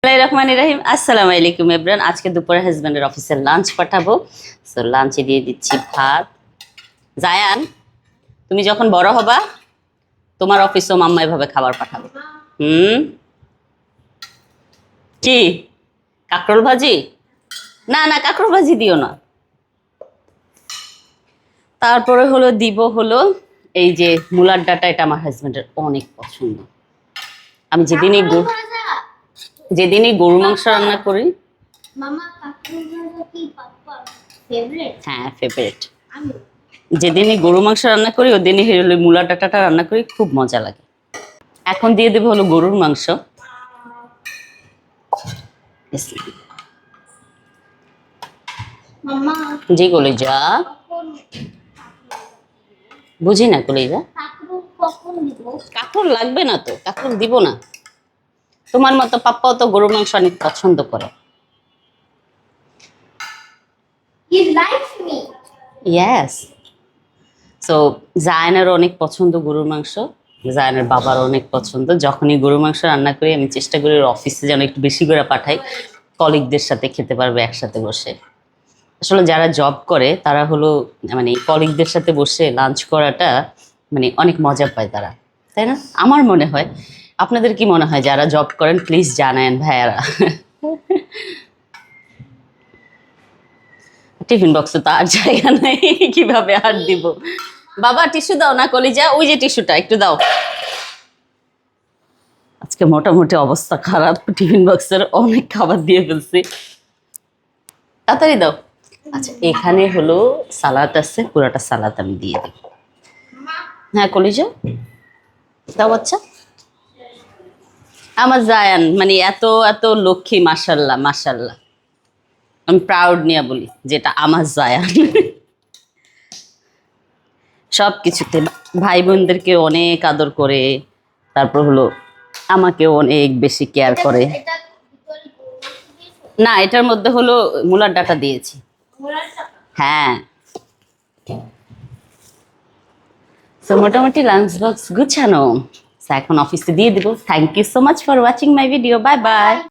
রহমানির রহিম। আসসালামু আলাইকুম এভরিওয়ান। আজকে দুপুরে হাজবেন্ডের অফিসে লাঞ্চ পাঠাবো। সো লাঞ্চে দিয়ে দিচ্ছি ভাত। জায়ান, তুমি যখন বড় হবা তোমার অফিসেও মাম্মা এভাবে খাবার পাঠাবো। কি কাঁকরোল ভাজি? না না, কাঁকরোল ভাজি দিও না। তারপরে দিব এই যে মুলার ডাটা, এটা আমার হাজবেন্ডের অনেক পছন্দ। আমি যেদিনই গরু মাংস রান্না করি, হ্যাঁ ফেভারিট, যেদিনই গরু মাংস রান্না করি ওদিনই মুলা ডাটাটা রান্না করি, খুব মজা লাগে। এখন দিয়ে দেবো গরুর মাংস। জি কলিজা, বুঝি না কলিজা। কাঁকরোল লাগবে না তো, কাঁকরোল দিব না। তোমার মতো পাপ্পাও তো গরুর মাংস অনেক পছন্দ করে। ইয়েস। সো জায়নের অনেক পছন্দ গরুর মাংস, জায়নের বাবার অনেক পছন্দ। যখনই গরুর মাংস রান্না করি আমি চেষ্টা করি অফিসে যেন একটু বেশি করে পাঠাই, কলিগদের সাথে খেতে পারবে একসাথে বসে। আসলে যারা জব করে তারা মানে কলিগদের সাথে বসে লাঞ্চ করাটা মানে অনেক মজা পায় তারা, তাই না? আমার মনে হয়। আপনাদের কি মনে হয় যারা জব করেন? প্লিজ জানায়েন ভাইয়ারা। টিফিন বক্সে তো আর জায়গা নাই, কিভাবে আর দিব। বাবা টিস্যু দাও না কলিজা, ওই যে টিস্যুটা একটু দাও। আজকে মোটামুটি অবস্থা খারাপ, টিফিন বক্সের অনেক খাবার দিয়ে ফেলছি। তাড়াতাড়ি দাও। আচ্ছা, এখানে সালাদ আছে, পুরাটা সালাদ আমি দিয়ে দিই। হ্যাঁ কলিজা দাও। আচ্ছা, আমার জায়ান মানে এত এত লক্ষ্মী, মাশাল্লাহ মাশাল্লাহ। আমি প্রাউড নিয়ে বলি যেটা আমার জায়ান। সব কিছুতে ভাই বোনদেরকে অনেক আদর করে, তারপর আমাকে অনেক বেশি কেয়ার করে। না, এটার মধ্যে মুলার ডাটা দিয়েছি। হ্যাঁ। তো মোটামুটি লাঞ্চ বক্স গুছানো, এখন অফিসে দিয়ে দিব। Thank you so much for watching my video. Bye by.